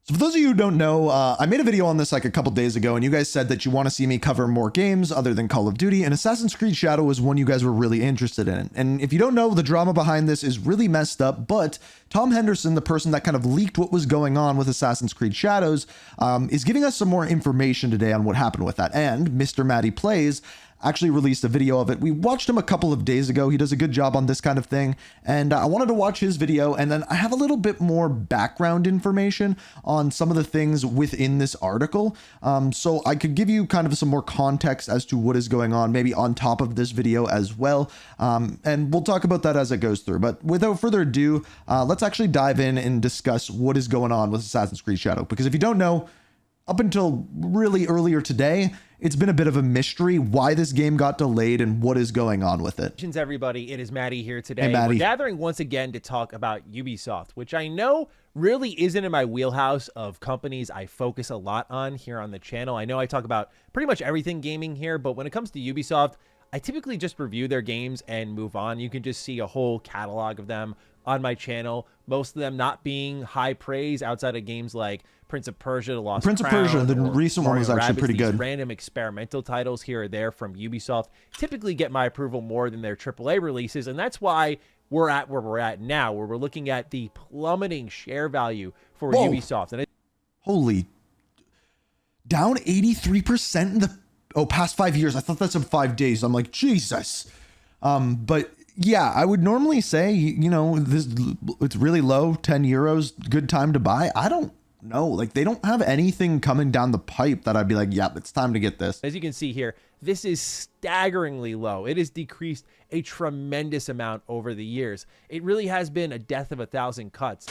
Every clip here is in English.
So for those of you who don't know, I made a video on this like a couple days ago, and you guys said that you want to see me cover more games other than Call of Duty, and Assassin's Creed Shadow was one you guys were really interested in. And if you don't know, the drama behind this is really messed up, but Tom Henderson, the person that kind of leaked what was going on with Assassin's Creed Shadows, is giving us some more information today on what happened with that. And Mr. Matty Plays actually released a video of it. We watched him a couple of days ago. He does a good job on this kind of thing, and I wanted to watch his video, and then I have a little bit more background information on some of the things within this article, so I could give you kind of some more context as to what is going on, maybe on top of this video as well, and we'll talk about that as it goes through. But without further ado, let's actually dive in and discuss what is going on with Assassin's Creed Shadow, because if you don't know, up until really earlier today, it's been a bit of a mystery why this game got delayed and what is going on with it. Everybody, it is Maddie here today. Hey, Maddie. We're gathering once again to talk about Ubisoft, which I know really isn't in my wheelhouse of companies I focus a lot on here on the channel. I know I talk about pretty much everything gaming here, but when it comes to Ubisoft, I typically just review their games and move on. You can just see a whole catalog of them on my channel, most of them not being high praise outside of games like Prince of Persia, The Lost Prince of Persia, the recent one was actually pretty good. Random experimental titles here or there from Ubisoft typically get my approval more than their AAA releases, and that's why we're at where we're at now, where we're looking at the plummeting share value for Ubisoft. And holy, down 83% in the past 5 years. I thought that's in 5 days. I'm like, Jesus. But yeah, I would normally say, you know, it's really low, 10 euros, good time to buy. I don't know. Like, they don't have anything coming down the pipe that I'd be like, yeah, it's time to get this. As you can see here, this is staggeringly low. It has decreased a tremendous amount over the years. It really has been a death of 1,000 cuts.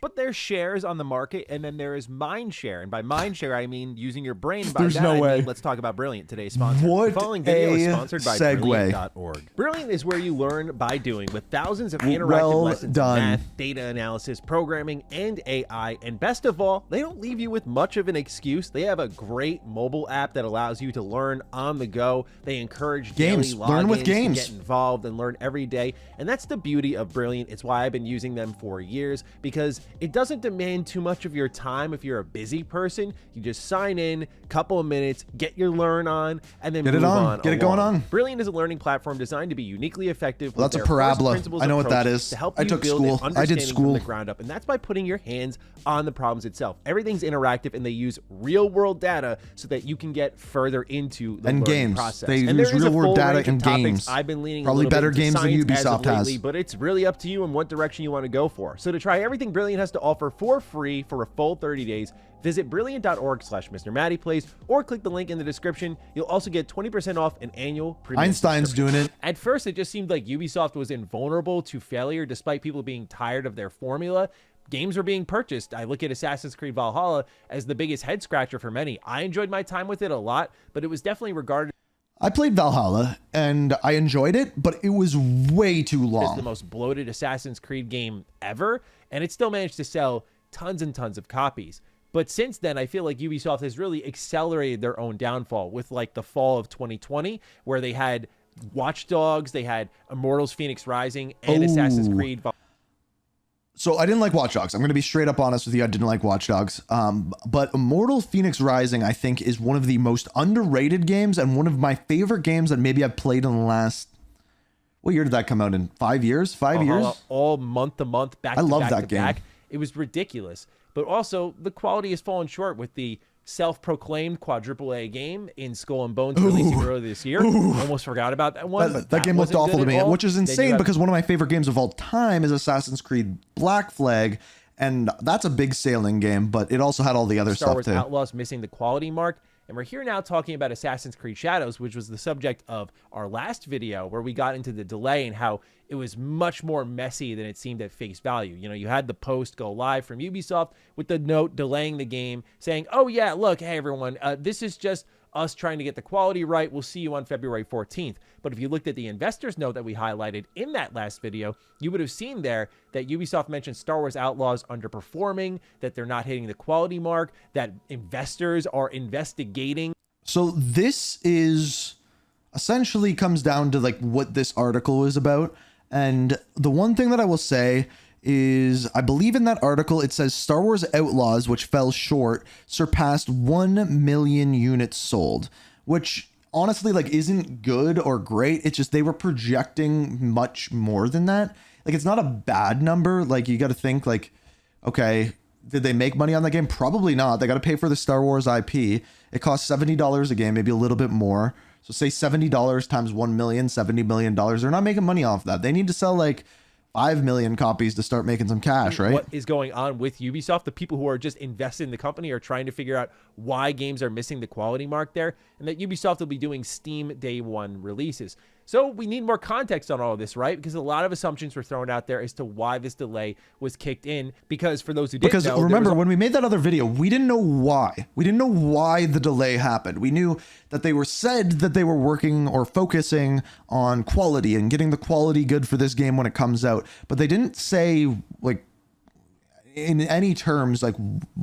But there's shares on the market, and then there is mind share. And by mind share, I mean using your brain. By There's that, no I way. mean, let's talk about Brilliant, today's sponsor. What The following video is a sponsored by segue. Brilliant.org. Brilliant is where you learn by doing, with thousands of interactive Well lessons done. in math, data analysis, programming, and AI. And best of all, they don't leave you with much of an excuse. They have a great mobile app that allows you to learn on the go. They encourage Games. daily Learn with logins games. to get involved and learn every day. And that's the beauty of Brilliant. It's why I've been using them for years, because it doesn't demand too much of your time. If you're a busy person, you just sign in, couple of minutes, get your learn on, and then Get move it on. on Get it going along. on. Brilliant is a learning platform designed to be uniquely effective. Well, with that's a their first parabola. principles I know what that approach is. To help I you took build an school. I did understanding school. from the ground up, and that's by putting your hands on the problems itself. Everything's interactive, and they use real-world data so that you can get further into the And learning games. process. They and use there is a real-world full data range of and topics. games. I've been leaning Probably a little better bit into games than science as of Ubisoft has. lately, but it's really up to you and what direction you want to go for. So to try everything Brilliant has to offer for free for a full 30 days, visit brilliant.org/MrMattyPlays or click the link in the description. You'll also get 20% off an annual premium Einstein's subscription. doing it. At first, it just seemed like Ubisoft was invulnerable to failure despite people being tired of their formula. Games were being purchased. I look at Assassin's Creed Valhalla as the biggest head scratcher for many. I enjoyed my time with it a lot, but it was definitely regarded I played Valhalla and I enjoyed it, but it was way too as the long. most bloated Assassin's Creed game ever, and it still managed to sell tons and tons of copies. But since then, I feel like Ubisoft has really accelerated their own downfall with like the fall of 2020, where they had Watch Dogs, they had Immortals Phoenix Rising, and Assassin's Creed Valhalla. So I didn't like Watch Dogs. I'm going to be straight up honest with you. I didn't like Watch Dogs. But Immortal Phoenix Rising, I think, is one of the most underrated games and one of my favorite games that maybe I've played in the last... What year did that come out in? 5 years? 5 years? All month to month, back I to love back that to game. back. It was ridiculous. But also, the quality has fallen short with the self-proclaimed quadruple A game in Skull and Bones releasing earlier this year. Almost forgot about that one. But That game looked wasn't awful to good me, at all. which is Then you insane have because one of my favorite games of all time is Assassin's Creed Black Flag, and that's a big sailing game, but it also had all the other Star stuff Wars too. Outlaws missing the quality mark. And we're here now talking about Assassin's Creed Shadows, which was the subject of our last video, where we got into the delay and how it was much more messy than it seemed at face value. You know, you had the post go live from Ubisoft with the note delaying the game saying, oh yeah, look, hey everyone, this is just us trying to get the quality right. We'll see you on February 14th. But if you looked at the investors note that we highlighted in that last video, you would have seen there that Ubisoft mentioned Star Wars Outlaws underperforming, that they're not hitting the quality mark, that investors are investigating. So this is essentially comes down to like what this article is about. And the one thing that I will say is, I believe in that article, it says Star Wars Outlaws, which fell short, surpassed 1 million units sold, which honestly like isn't good or great. It's just they were projecting much more than that. Like, it's not a bad number. Like, you got to think like, okay, did they make money on that game? Probably not. They got to pay for the Star Wars IP. It costs $70 a game, maybe a little bit more. So say $70 times 1 million, $70 million. They're not making money off that. They need to sell like 5 million copies to start making some cash, right? What is going on with Ubisoft? The people who are just invested in the company are trying to figure out why games are missing the quality mark there, and that Ubisoft will be doing Steam Day 1 releases. So we need more context on all of this, right? Because a lot of assumptions were thrown out there as to why this delay was kicked in. Because for those who didn't know, remember when we made that other video, we didn't know why. We didn't know why the delay happened. We knew that they were said that they were working or focusing on quality and getting the quality good for this game when it comes out, but they didn't say like in any terms like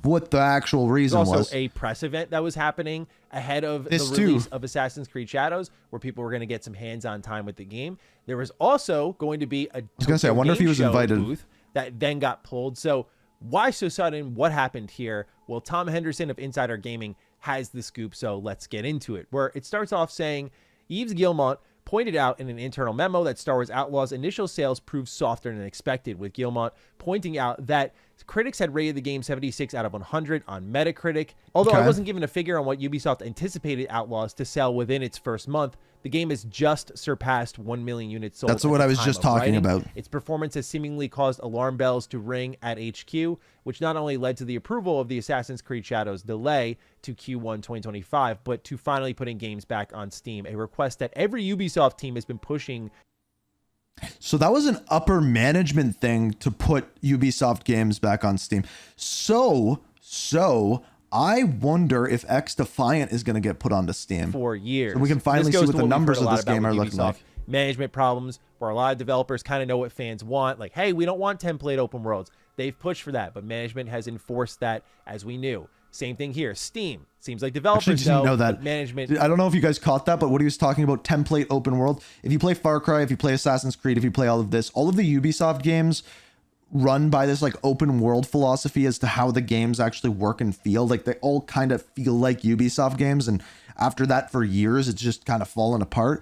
what the actual reason was. Also a press event that was happening ahead of the release of Assassin's Creed Shadows, where people were going to get some hands-on time with the game. There was also going to be I wonder if he was invited. Booth that then got pulled. So why so sudden? What happened here? Well, Tom Henderson of Insider Gaming has the scoop, so let's get into it. Where it starts off saying, Yves Guillemot pointed out in an internal memo that Star Wars Outlaws initial sales proved softer than expected, with Guillemot pointing out that critics had rated the game 76 out of 100 on Metacritic. Although I wasn't given a figure on what Ubisoft anticipated Outlaws to sell within its first month, the game has just surpassed 1 million units sold. That's what I was just talking about. Its performance has seemingly caused alarm bells to ring at HQ, which not only led to the approval of the Assassin's Creed Shadows delay to Q1 2025, but to finally putting games back on Steam, a request that every Ubisoft team has been pushing. So that was an upper management thing to put Ubisoft games back on Steam. So I wonder if X Defiant is going to get put onto Steam For years. So we can finally see what the numbers of this game are looking like. Management problems, where a lot of developers kind of know what fans want. Like, hey, we don't want template open worlds. They've pushed for that, but management has enforced that, as we knew. Same thing here. Steam. Seems like developers didn't know that. Management. I don't know if you guys caught that, but what he was talking about, template open world. If you play Far Cry, if you play Assassin's Creed, if you play all of this, all of the Ubisoft games run by this like open world philosophy as to how the games actually work and feel. Like, they all kind of feel like Ubisoft games, and after that for years it's just kind of fallen apart.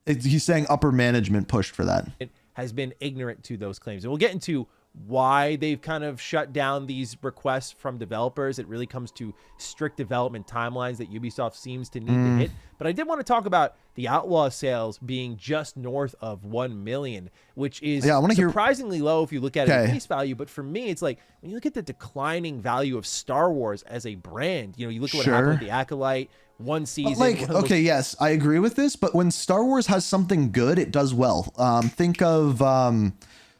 He's saying upper management pushed for that. It has been ignorant to those claims, and we'll get into why they've kind of shut down these requests from developers. It really comes to strict development timelines that Ubisoft seems to need to hit. But I did want to talk about the Outlaw sales being just north of 1 million, which is surprisingly low if you look at it at face value. But for me, it's like, when you look at the declining value of Star Wars as a brand, you know, you look at what happened with the Acolyte, one season. Like, okay, yes, I agree with this, but when Star Wars has something good, it does well. Think of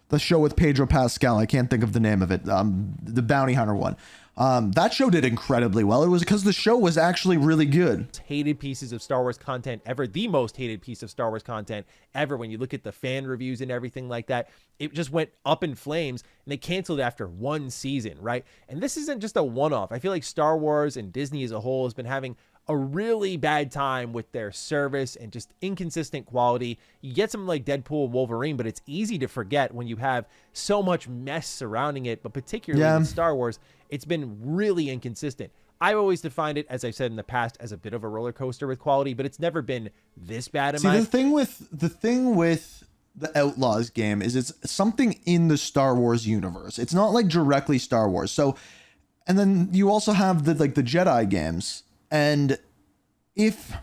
the show with Pedro Pascal. I can't think of the name of it. The Bounty Hunter one. That show did incredibly well. It was because the show was actually really good. Hated pieces of Star Wars content ever. The most hated piece of Star Wars content ever. When you look at the fan reviews and everything like that, it just went up in flames, and they canceled after one season, right? And this isn't just a one-off. I feel like Star Wars and Disney as a whole has been having a really bad time with their service and just inconsistent quality. You get something like Deadpool and Wolverine, but it's easy to forget when you have so much mess surrounding it. But particularly with Star Wars, it's been really inconsistent. I've always defined it, as I've said in the past, as a bit of a roller coaster with quality, but it's never been this bad. The thing with the Outlaws game is it's something in the Star Wars universe. It's not like directly Star Wars. So, and then you also have the Jedi games. And if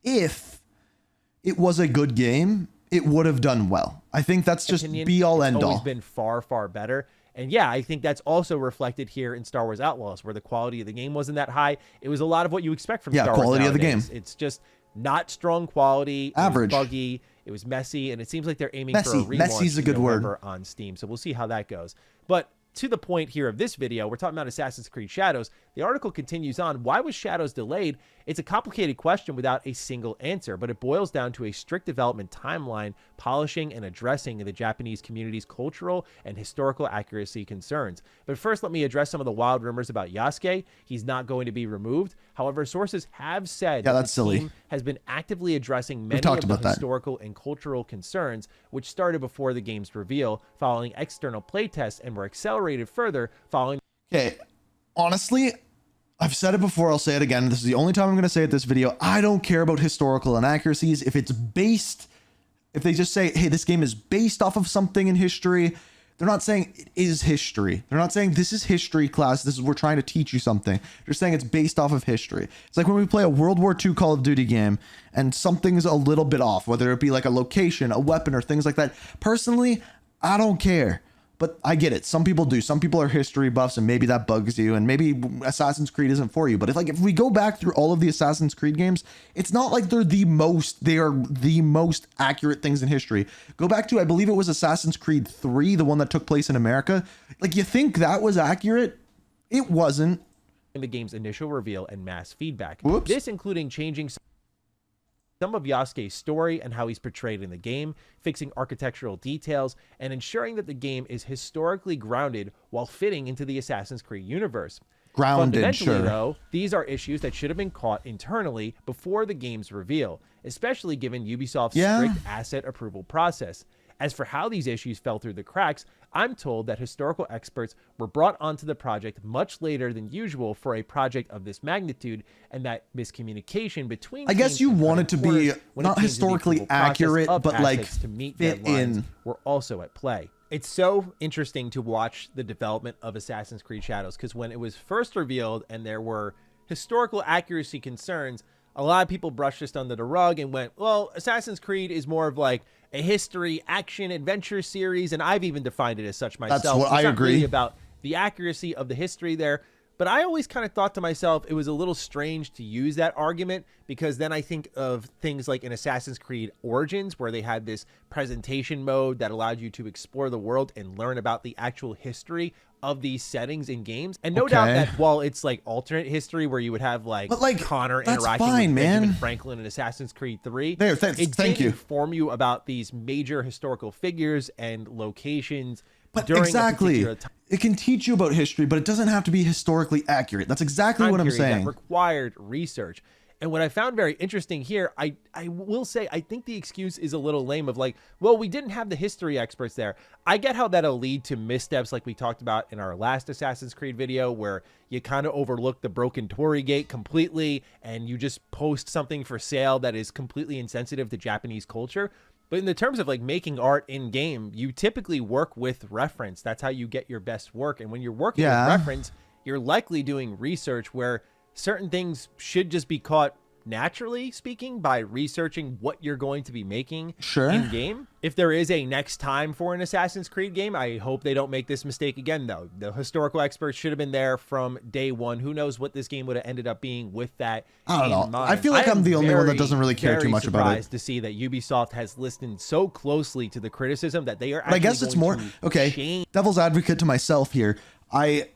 it was a good game, it would have done well. I think that's just be all end all. It's always been far, far better. And yeah, I think that's also reflected here in Star Wars Outlaws, where the quality of the game wasn't that high. It was a lot of what you expect from Star Wars quality nowadays. Of the game. It's just not strong quality. Average. It was buggy. It was messy. And it seems like they're aiming for a relaunch Messy's a good word on Steam. So we'll see how that goes. But to the point here of this video, we're talking about Assassin's Creed Shadows. The article continues on. Why was Shadows delayed? It's a complicated question without a single answer, but it boils down to a strict development timeline, polishing and addressing the Japanese community's cultural and historical accuracy concerns. But first, let me address some of the wild rumors about Yasuke. He's not going to be removed. However, sources have said that the team has been actively addressing many of the historical and cultural concerns, which started before the game's reveal, following external playtests, and were accelerated further following. Okay, honestly, I've said it before, I'll say it again. This is the only time I'm going to say it this video. I don't care about historical inaccuracies. If they just say, hey, this game is based off of something in history, they're not saying it is history. They're not saying this is history class. We're trying to teach you something. They're saying it's based off of history. It's like when we play a World War II Call of Duty game and something's a little bit off, whether it be like a location, a weapon, or things like that. Personally, I don't care. But I get it. Some people do. Some people are history buffs, and maybe that bugs you, and maybe Assassin's Creed isn't for you. But if we go back through all of the Assassin's Creed games, it's not like they are the most accurate things in history. Go back to, I believe it was Assassin's Creed 3, the one that took place in America. Like, you think that was accurate? It wasn't. In the game's initial reveal and mass feedback. Whoops. This including changing some of Yasuke's story and how he's portrayed in the game, fixing architectural details, and ensuring that the game is historically grounded while fitting into the Assassin's Creed universe. Fundamentally, though, these are issues that should have been caught internally before the game's reveal, especially given Ubisoft's strict asset approval process. As for how these issues fell through the cracks, I'm told that historical experts were brought onto the project much later than usual for a project of this magnitude, and that miscommunication between I guess you want it to be not historically accurate, but like to meet fit in, were also at play. It's so interesting to watch the development of Assassin's Creed Shadows, because when it was first revealed and there were historical accuracy concerns, a lot of people brushed this under the rug and went, well, Assassin's Creed is more of like a history, action, adventure series, and I've even defined it as such myself. That's what I agree. Really about the accuracy of the history there. But I always kind of thought to myself, it was a little strange to use that argument, because then I think of things like in Assassin's Creed Origins, where they had this presentation mode that allowed you to explore the world and learn about the actual history of these settings in games. And no doubt that while it's like alternate history where you would have like Connor interacting with Benjamin Franklin in Assassin's Creed 3, it did inform you about these major historical figures and locations. But exactly, it can teach you about history, but it doesn't have to be historically accurate. That's exactly what I'm saying. That required research. And what I found very interesting here, I will say, I think the excuse is a little lame of like, well, we didn't have the history experts there. I get how that'll lead to missteps like we talked about in our last Assassin's Creed video, where you kind of overlook the broken Torii Gate completely and you just post something for sale that is completely insensitive to Japanese culture. But in the terms of like making art in game, you typically work with reference. That's how you get your best work. And when you're working with reference, you're likely doing research where certain things should just be caught naturally speaking by researching what you're going to be making in game. If there is a next time for an Assassin's Creed game, I hope they don't make this mistake again, though. The historical experts should have been there from day one. Who knows what this game would have ended up being with that in mind. I feel like I'm the only one that doesn't really care too much about it. Surprised to see that Ubisoft has listened so closely to the criticism that they are actually I guess it's more devil's advocate to myself here. I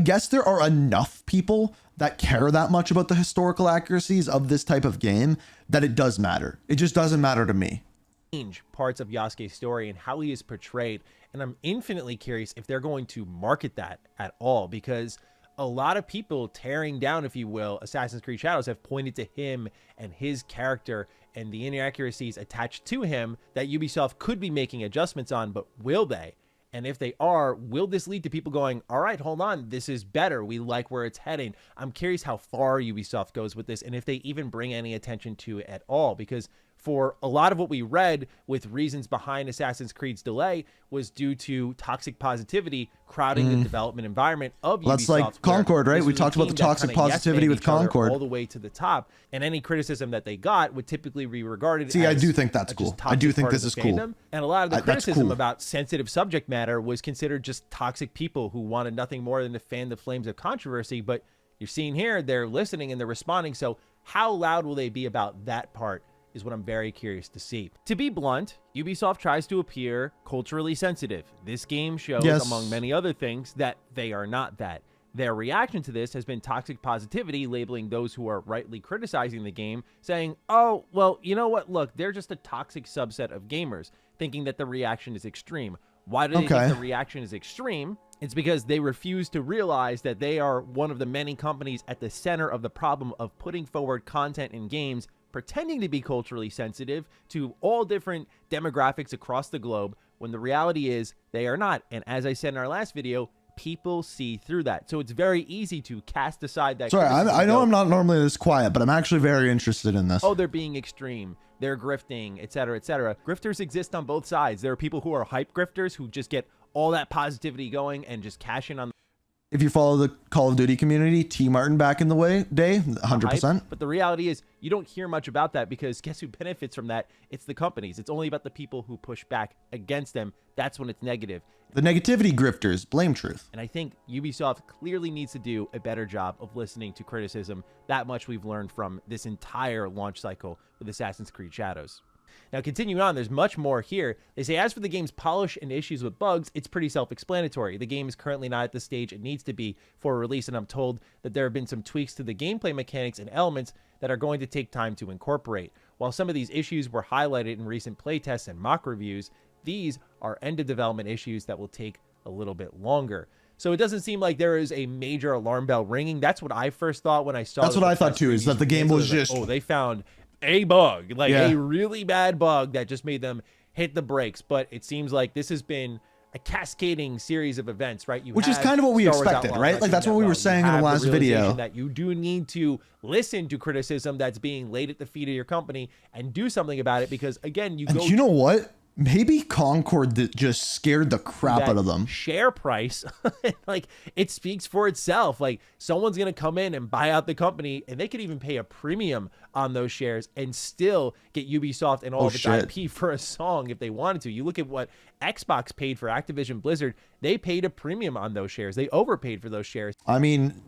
guess there are enough people that care that much about the historical accuracies of this type of game that it does matter. It just doesn't matter to me. Parts of Yasuke's story and how he is portrayed, and I'm infinitely curious if they're going to market that at all, because a lot of people tearing down, if you will, Assassin's Creed Shadows have pointed to him and his character and the inaccuracies attached to him that Ubisoft could be making adjustments on, but will they? And if they are, will this lead to people going, all right, hold on, this is better. We like where it's heading. I'm curious how far Ubisoft goes with this and if they even bring any attention to it at all, because for a lot of what we read with reasons behind Assassin's Creed's delay was due to toxic positivity crowding the development environment of Ubisoft. That's like Concord, right? We talked about the toxic positivity with Concord. All the way to the top. And any criticism that they got would typically be regarded as... I do think that's cool. I do think this is cool. And a lot of the criticism about sensitive subject matter was considered just toxic people who wanted nothing more than to fan the flames of controversy. But you're seeing here, they're listening and they're responding. So how loud will they be about that part is what I'm very curious to see. To be blunt, Ubisoft tries to appear culturally sensitive. This game shows, among many other things, that they are not that. Their reaction to this has been toxic positivity, labeling those who are rightly criticizing the game, saying, oh, well, you know what? Look, they're just a toxic subset of gamers, thinking that the reaction is extreme. Why do they think the reaction is extreme? It's because they refuse to realize that they are one of the many companies at the center of the problem of putting forward content in games, pretending to be culturally sensitive to all different demographics across the globe, when the reality is they are not. And as I said in our last video, people see through that. So it's very easy to cast aside that. Sorry, I know I'm not normally this quiet, but I'm actually very interested in this. Oh, they're being extreme. They're grifting, etc., etc. Grifters exist on both sides. There are people who are hype grifters who just get all that positivity going and just cash in on. If you follow the Call of Duty community, T. Martin back in the day, 100%. But the reality is you don't hear much about that, because guess who benefits from that? It's the companies. It's only about the people who push back against them. That's when it's negative. The negativity grifters blame truth. And I think Ubisoft clearly needs to do a better job of listening to criticism. That much we've learned from this entire launch cycle with Assassin's Creed Shadows. Now, continuing on, there's much more here. They say, as for the game's polish and issues with bugs, it's pretty self-explanatory. The game is currently not at the stage it needs to be for release, and I'm told that there have been some tweaks to the gameplay mechanics and elements that are going to take time to incorporate. While some of these issues were highlighted in recent playtests and mock reviews, these are end-of-development issues that will take a little bit longer. So it doesn't seem like there is a major alarm bell ringing. That's what I first thought when I saw. That's what I thought too, is that the game was just... Like, oh, they found a bug, like a really bad bug that just made them hit the brakes. But it seems like this has been a cascading series of events, right? Which is kind of what we expected, right? Like that's what we were saying in the last video. That you do need to listen to criticism that's being laid at the feet of your company and do something about it, because again, you know what? Maybe Concord that just scared the crap out of them. Share price, like it speaks for itself. Like someone's going to come in and buy out the company, and they could even pay a premium on those shares and still get Ubisoft and all of its IP for a song if they wanted to. You look at what Xbox paid for Activision Blizzard. They paid a premium on those shares. They overpaid for those shares. I mean,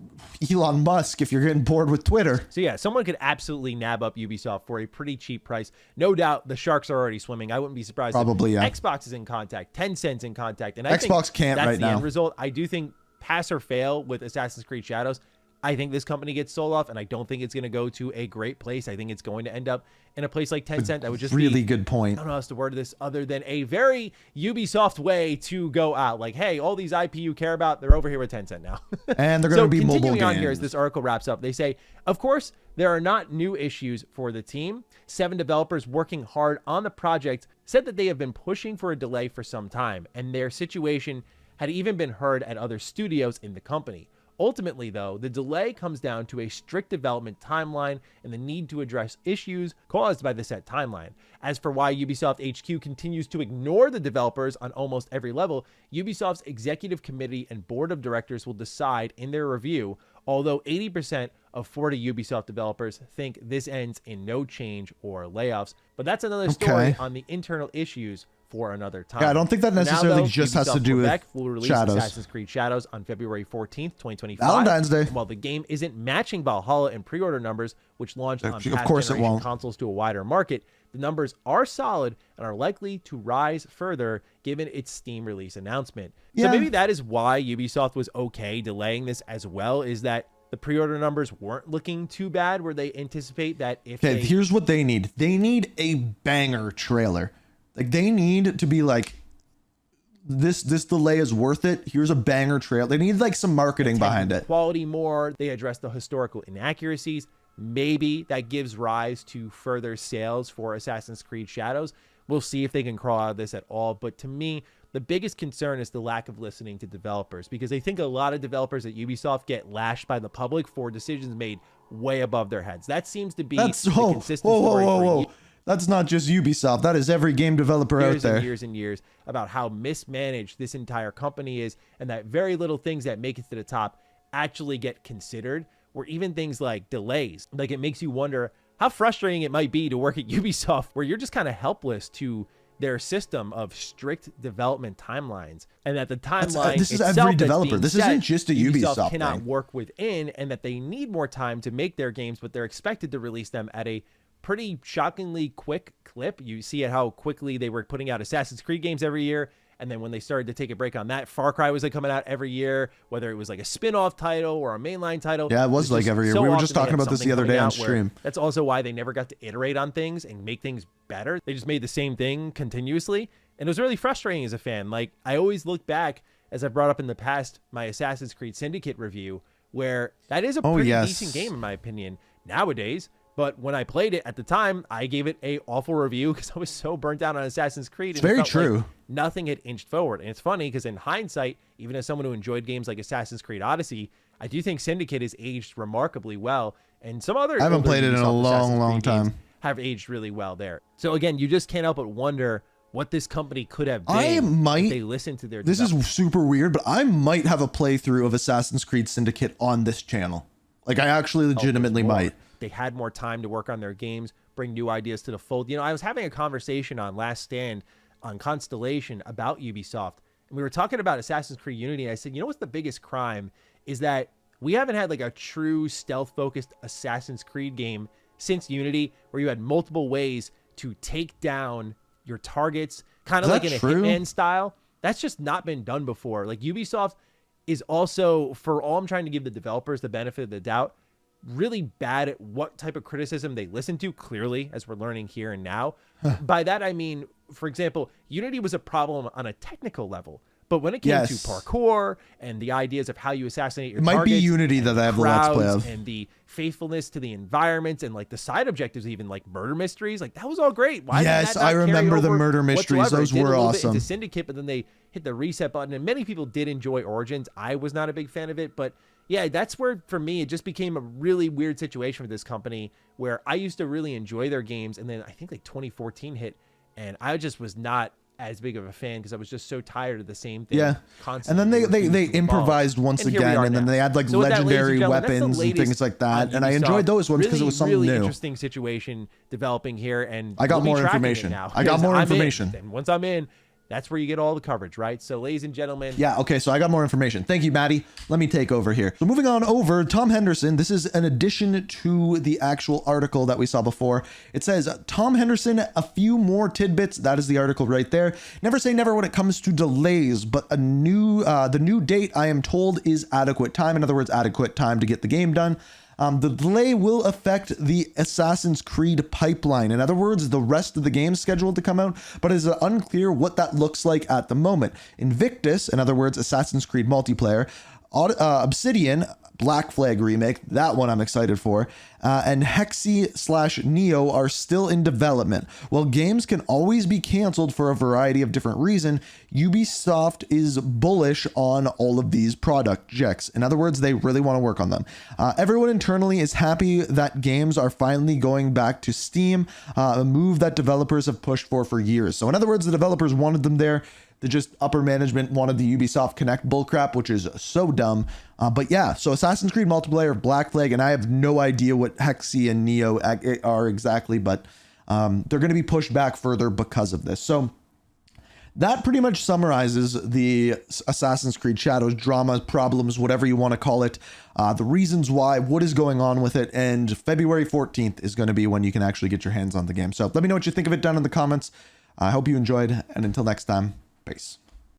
Elon Musk, if you're getting bored with Twitter. So yeah, someone could absolutely nab up Ubisoft for a pretty cheap price. No doubt the sharks are already swimming. I wouldn't be surprised. Probably, yeah. Xbox is in contact. Tencent's in contact. And I Xbox think can't that's right the now. End result. I do think pass or fail with Assassin's Creed Shadows. I think this company gets sold off, and I don't think it's going to go to a great place. I think it's going to end up in a place like Tencent. That would just really good point. I don't know how else to word this other than a very Ubisoft way to go out. Like, hey, all these IP you care about, they're over here with Tencent now. And they're going to be mobile games. Continuing on here as this article wraps up, they say, of course, there are not new issues for the team. 7 developers working hard on the project said that they have been pushing for a delay for some time, and their situation had even been heard at other studios in the company. Ultimately, though, the delay comes down to a strict development timeline and the need to address issues caused by the set timeline. As for why Ubisoft HQ continues to ignore the developers on almost every level, Ubisoft's executive committee and board of directors will decide in their review, although 80% of 40 Ubisoft developers think this ends in no change or layoffs. But that's another story on the internal issues for another time. Yeah, I don't think that necessarily just has to do with will release Shadows. Assassin's Creed Shadows on February 14th, 2025. Valentine's Day. And while the game isn't matching Valhalla in pre-order numbers, which launched on past generation consoles to a wider market, the numbers are solid and are likely to rise further given its Steam release announcement. So maybe that is why Ubisoft was okay delaying this as well, is that the pre-order numbers weren't looking too bad, where they anticipate that if here's what they need. They need a banger trailer. Like they need to be like, this delay is worth it. Here's a banger trailer. They need like some marketing behind it. Quality more. They address the historical inaccuracies. Maybe that gives rise to further sales for Assassin's Creed Shadows. We'll see if they can crawl out of this at all. But to me, the biggest concern is the lack of listening to developers, because I think a lot of developers at Ubisoft get lashed by the public for decisions made way above their heads. That seems to be the consistent story for years. That's not just Ubisoft. That is every game developer out there. Years and years about how mismanaged this entire company is, and that very little things that make it to the top actually get considered, or even things like delays. Like it makes you wonder how frustrating it might be to work at Ubisoft, where you're just kind of helpless to their system of strict development timelines, and that the timeline this is every developer. This isn't just a Ubisoft cannot thing. work within, and that they need more time to make their games, but they're expected to release them at a pretty shockingly quick clip. You see how quickly they were putting out Assassin's Creed games every year. And then when they started to take a break on that, Far Cry was like coming out every year, whether it was like a spin-off title or a mainline title. Yeah, it was like every year. So we were often just they talking had about this the something other day coming on out where stream. That's also why they never got to iterate on things and make things better. They just made the same thing continuously. And it was really frustrating as a fan. Like, I always look back, as I brought up in the past, my Assassin's Creed Syndicate review, where that is a pretty decent game in my opinion nowadays. But when I played it at the time, I gave it a awful review because I was so burnt out on Assassin's Creed. It's very true. Like nothing had inched forward. And it's funny because in hindsight, even as someone who enjoyed games like Assassin's Creed Odyssey, I do think Syndicate has aged remarkably well. And some other I haven't played it in a long time. Have aged really well there. So again, you just can't help but wonder what this company could have been if they listened to their This is super weird, but I might have a playthrough of Assassin's Creed Syndicate on this channel. Like, I actually legitimately might. They had more time to work on their games, bring new ideas to the fold. You know, I was having a conversation on Last Stand on Constellation about Ubisoft, and we were talking about Assassin's Creed Unity. And I said, you know what's the biggest crime is that we haven't had like a true stealth-focused Assassin's Creed game since Unity, where you had multiple ways to take down your targets, kind of like in a Hitman style. That's just not been done before. Like, Ubisoft is also, for all I'm trying to give the developers the benefit of the doubt, really bad at what type of criticism they listen to, clearly, as we're learning here and now. By that, I mean, for example, Unity was a problem on a technical level. But when it came to parkour and the ideas of how you assassinate your targets, might be Unity that I have the Let's Play of, and the faithfulness to the environment and like the side objectives, even like murder mysteries, like that was all great. Why yes, did that not I remember carry the over murder mysteries; whatsoever? those were awesome. Into Syndicate, but then they hit the reset button, and many people did enjoy Origins. I was not a big fan of it, but yeah, that's where for me it just became a really weird situation with this company where I used to really enjoy their games, and then I think like 2014 hit, and I just was not as big of a fan because I was just so tired of the same thing. Yeah, constantly. And then they improvised once again, and then they had like legendary weapons and things like that. And I enjoyed those ones because it was something really new. Interesting situation developing here, and I got more information. I got more information. And once I'm in, that's where you get all the coverage, right? So, ladies and gentlemen. Yeah, okay, so I got more information. Thank you, Maddie. Let me take over here. So moving on over, Tom Henderson, this is an addition to the actual article that we saw before. It says, Tom Henderson, a few more tidbits. That is the article right there. Never say never when it comes to delays, but the new date, I am told, is adequate time. In other words, adequate time to get the game done. The delay will affect the Assassin's Creed pipeline. In other words, the rest of the game is scheduled to come out, but it is unclear what that looks like at the moment. Invictus, in other words, Assassin's Creed multiplayer, Obsidian, Black Flag remake, that one I'm excited for, and Hexy/Neo are still in development. While games can always be canceled for a variety of different reasons, Ubisoft is bullish on all of these projects. In other words, they really want to work on them. Everyone internally is happy that games are finally going back to Steam, a move that developers have pushed for years. So in other words, the developers wanted them there. The just upper management wanted the Ubisoft Connect bullcrap, which is so dumb. But yeah, so Assassin's Creed multiplayer, Black Flag, and I have no idea what Hexy and Neo are exactly, but they're going to be pushed back further because of this. So that pretty much summarizes the Assassin's Creed Shadows drama, problems, whatever you want to call it, the reasons why, what is going on with it, and February 14th is going to be when you can actually get your hands on the game. So let me know what you think of it down in the comments. I hope you enjoyed, and until next time, peace.